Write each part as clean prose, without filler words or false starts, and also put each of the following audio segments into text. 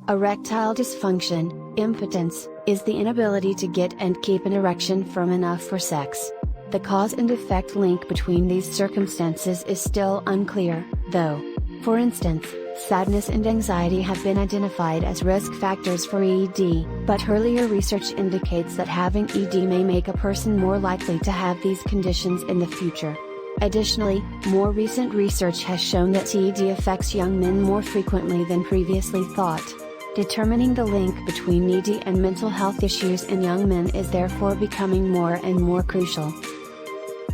Erectile dysfunction, impotence, is the inability to get and keep an erection firm enough for sex. The cause and effect link between these circumstances is still unclear, though. For instance, sadness and anxiety have been identified as risk factors for ED, but earlier research indicates that having ED may make a person more likely to have these conditions in the future. Additionally, more recent research has shown that ED affects young men more frequently than previously thought. Determining the link between ED and mental health issues in young men is therefore becoming more and more crucial.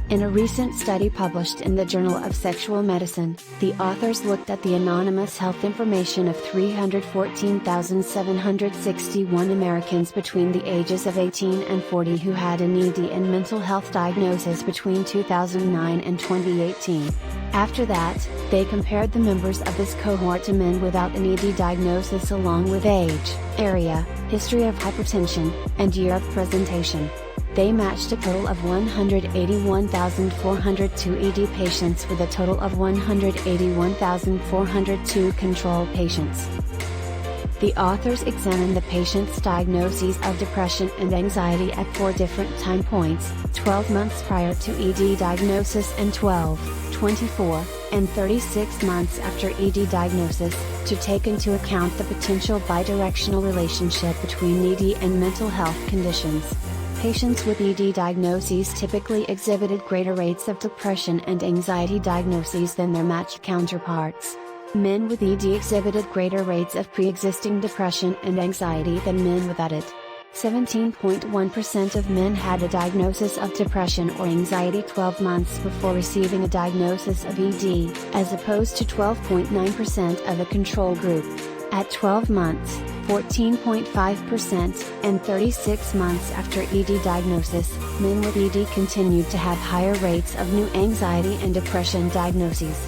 In a recent study published in the Journal of Sexual Medicine, the authors looked at the anonymous health information of 314,761 Americans between the ages of 18 and 40 who had an ED and mental health diagnosis between 2009 and 2018. After that, they compared the members of this cohort to men without an ED diagnosis along with age, area, history of hypertension, and year of presentation. They matched a total of 181,402 ED patients with a total of 181,402 control patients. The authors examined the patients' diagnoses of depression and anxiety at 4 different time points, 12 months prior to ED diagnosis and 12, 24, and 36 months after ED diagnosis, to take into account the potential bidirectional relationship between ED and mental health conditions. Patients with ED diagnoses typically exhibited greater rates of depression and anxiety diagnoses than their matched counterparts. Men with ED exhibited greater rates of pre-existing depression and anxiety than men without it. 17.1% of men had a diagnosis of depression or anxiety 12 months before receiving a diagnosis of ED, as opposed to 12.9% of the control group. At 12 months, 14.5%, and 36 months after ED diagnosis, men with ED continued to have higher rates of new anxiety and depression diagnoses.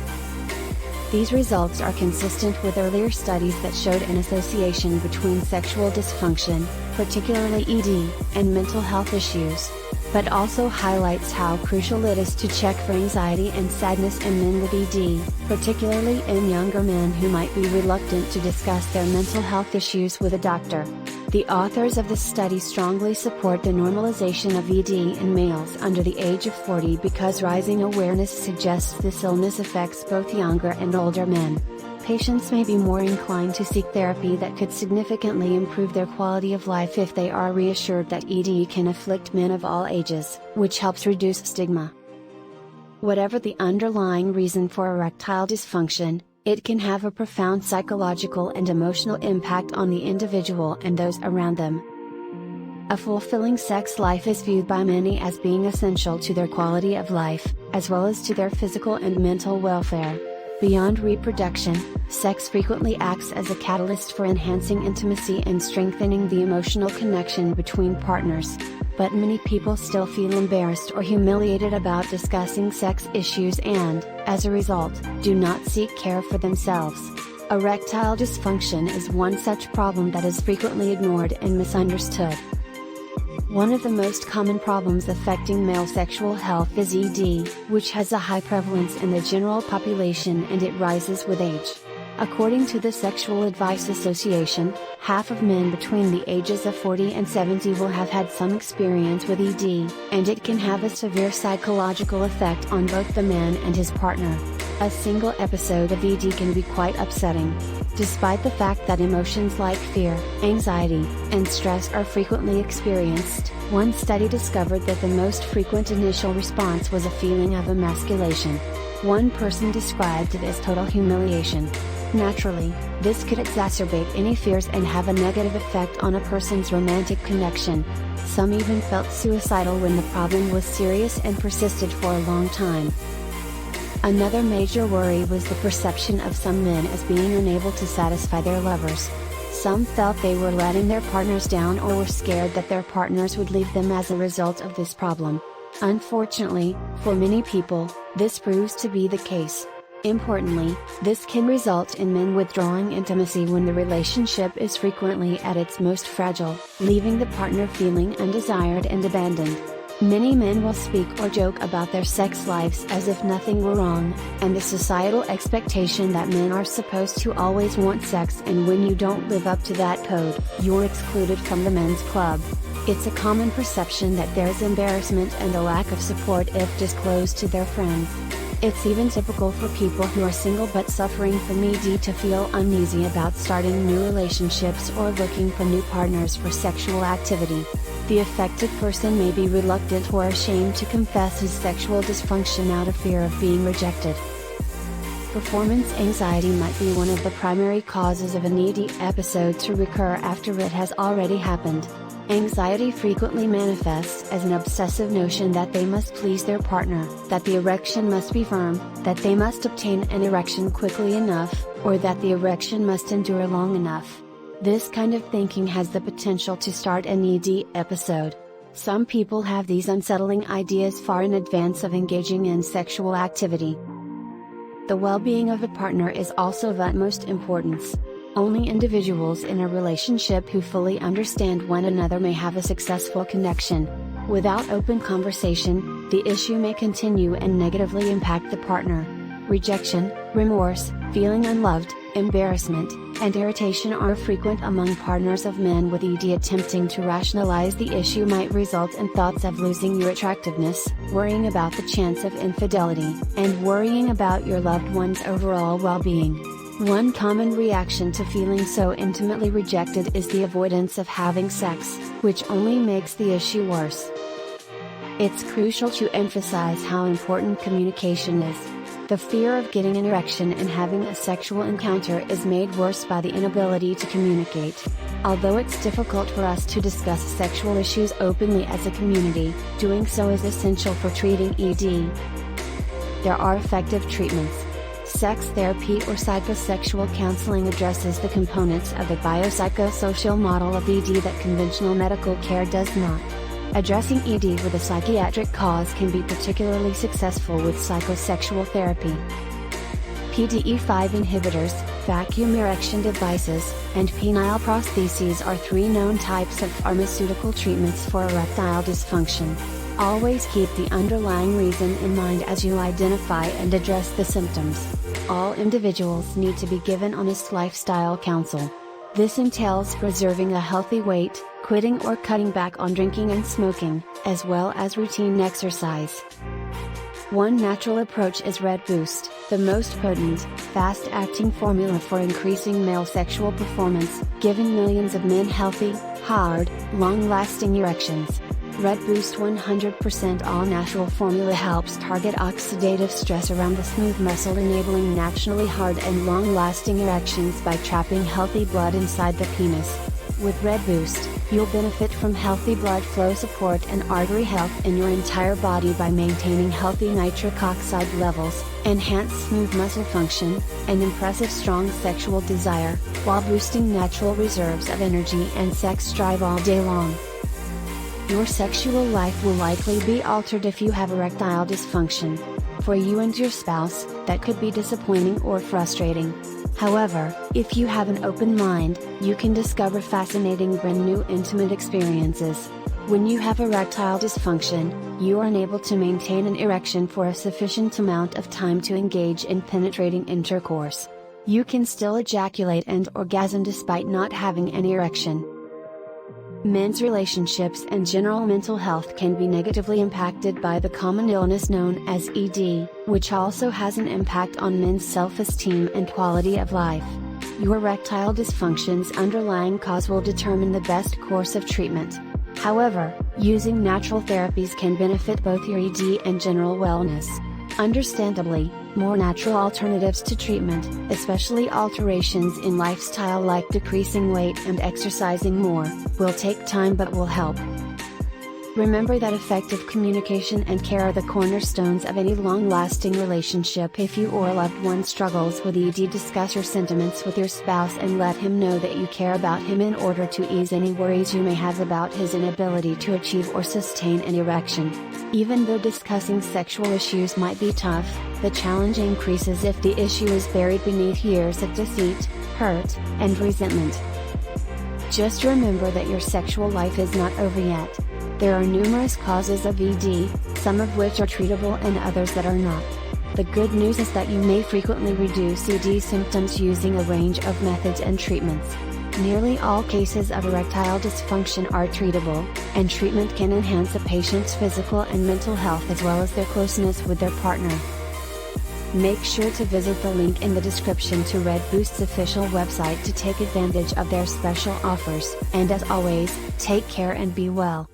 These results are consistent with earlier studies that showed an association between sexual dysfunction, particularly ED, and mental health issues, but also highlights how crucial it is to check for anxiety and sadness in men with ED, particularly in younger men who might be reluctant to discuss their mental health issues with a doctor. The authors of the study strongly support the normalization of ED in males under the age of 40 because rising awareness suggests this illness affects both younger and older men. Patients may be more inclined to seek therapy that could significantly improve their quality of life if they are reassured that ED can afflict men of all ages, which helps reduce stigma. Whatever the underlying reason for erectile dysfunction, it can have a profound psychological and emotional impact on the individual and those around them. A fulfilling sex life is viewed by many as being essential to their quality of life, as well as to their physical and mental welfare. Beyond reproduction, sex frequently acts as a catalyst for enhancing intimacy and strengthening the emotional connection between partners. But many people still feel embarrassed or humiliated about discussing sex issues and, as a result, do not seek care for themselves. Erectile dysfunction is one such problem that is frequently ignored and misunderstood. One of the most common problems affecting male sexual health is ED, which has a high prevalence in the general population and it rises with age. According to the Sexual Advice Association, half of men between the ages of 40 and 70 will have had some experience with ED, and it can have a severe psychological effect on both the man and his partner. A single episode of ED can be quite upsetting. Despite the fact that emotions like fear, anxiety, and stress are frequently experienced, one study discovered that the most frequent initial response was a feeling of emasculation. One person described it as total humiliation. Naturally, this could exacerbate any fears and have a negative effect on a person's romantic connection. Some even felt suicidal when the problem was serious and persisted for a long time. Another major worry was the perception of some men as being unable to satisfy their lovers. Some felt they were letting their partners down or were scared that their partners would leave them as a result of this problem. Unfortunately, for many people, this proves to be the case. Importantly, this can result in men withdrawing intimacy when the relationship is frequently at its most fragile, leaving the partner feeling undesired and abandoned. Many men will speak or joke about their sex lives as if nothing were wrong, and the societal expectation that men are supposed to always want sex, and when you don't live up to that code, you're excluded from the men's club. It's a common perception that there's embarrassment and a lack of support if disclosed to their friends. It's even typical for people who are single but suffering from ED to feel uneasy about starting new relationships or looking for new partners for sexual activity. The affected person may be reluctant or ashamed to confess his sexual dysfunction out of fear of being rejected. Performance anxiety might be one of the primary causes of an ED episode to recur after it has already happened. Anxiety frequently manifests as an obsessive notion that they must please their partner, that the erection must be firm, that they must obtain an erection quickly enough, or that the erection must endure long enough. This kind of thinking has the potential to start an ED episode. Some people have these unsettling ideas far in advance of engaging in sexual activity. The well-being of a partner is also of utmost importance. Only individuals in a relationship who fully understand one another may have a successful connection. Without open conversation, the issue may continue and negatively impact the partner. Rejection, remorse, feeling unloved, embarrassment, and irritation are frequent among partners of men with ED. Attempting to rationalize the issue might result in thoughts of losing your attractiveness, worrying about the chance of infidelity, and worrying about your loved one's overall well-being. One common reaction to feeling so intimately rejected is the avoidance of having sex, which only makes the issue worse. It's crucial to emphasize how important communication is. The fear of getting an erection and having a sexual encounter is made worse by the inability to communicate. Although it's difficult for us to discuss sexual issues openly as a community, doing so is essential for treating ED. There are effective treatments. Sex therapy or psychosexual counseling addresses the components of the biopsychosocial model of ED that conventional medical care does not. Addressing ED with a psychiatric cause can be particularly successful with psychosexual therapy. PDE5 inhibitors, vacuum erection devices, and penile prostheses are three known types of pharmaceutical treatments for erectile dysfunction. Always keep the underlying reason in mind as you identify and address the symptoms. All individuals need to be given honest lifestyle counsel. This entails preserving a healthy weight, quitting or cutting back on drinking and smoking, as well as routine exercise. One natural approach is Red Boost, the most potent, fast-acting formula for increasing male sexual performance, giving millions of men healthy, hard, long-lasting erections. Red Boost 100% all-natural formula helps target oxidative stress around the smooth muscle, enabling naturally hard and long-lasting erections by trapping healthy blood inside the penis. With Red Boost, you'll benefit from healthy blood flow support and artery health in your entire body by maintaining healthy nitric oxide levels, enhanced smooth muscle function, and impressive strong sexual desire, while boosting natural reserves of energy and sex drive all day long. Your sexual life will likely be altered if you have erectile dysfunction. For you and your spouse, that could be disappointing or frustrating. However, if you have an open mind, you can discover fascinating brand new intimate experiences. When you have erectile dysfunction, you are unable to maintain an erection for a sufficient amount of time to engage in penetrating intercourse. You can still ejaculate and orgasm despite not having an erection. Men's relationships and general mental health can be negatively impacted by the common illness known as ED, which also has an impact on men's self-esteem and quality of life. Your erectile dysfunction's underlying cause will determine the best course of treatment. However, using natural therapies can benefit both your ED and general wellness. Understandably, more natural alternatives to treatment, especially alterations in lifestyle like decreasing weight and exercising more, will take time but will help. Remember that effective communication and care are the cornerstones of any long-lasting relationship. If you or a loved one struggles with ED, discuss your sentiments with your spouse and let him know that you care about him in order to ease any worries you may have about his inability to achieve or sustain an erection. Even though discussing sexual issues might be tough, the challenge increases if the issue is buried beneath years of deceit, hurt, and resentment. Just remember that your sexual life is not over yet. There are numerous causes of ED, some of which are treatable and others that are not. The good news is that you may frequently reduce ED symptoms using a range of methods and treatments. Nearly all cases of erectile dysfunction are treatable, and treatment can enhance a patient's physical and mental health as well as their closeness with their partner. Make sure to visit the link in the description to Red Boost's official website to take advantage of their special offers, and as always, take care and be well.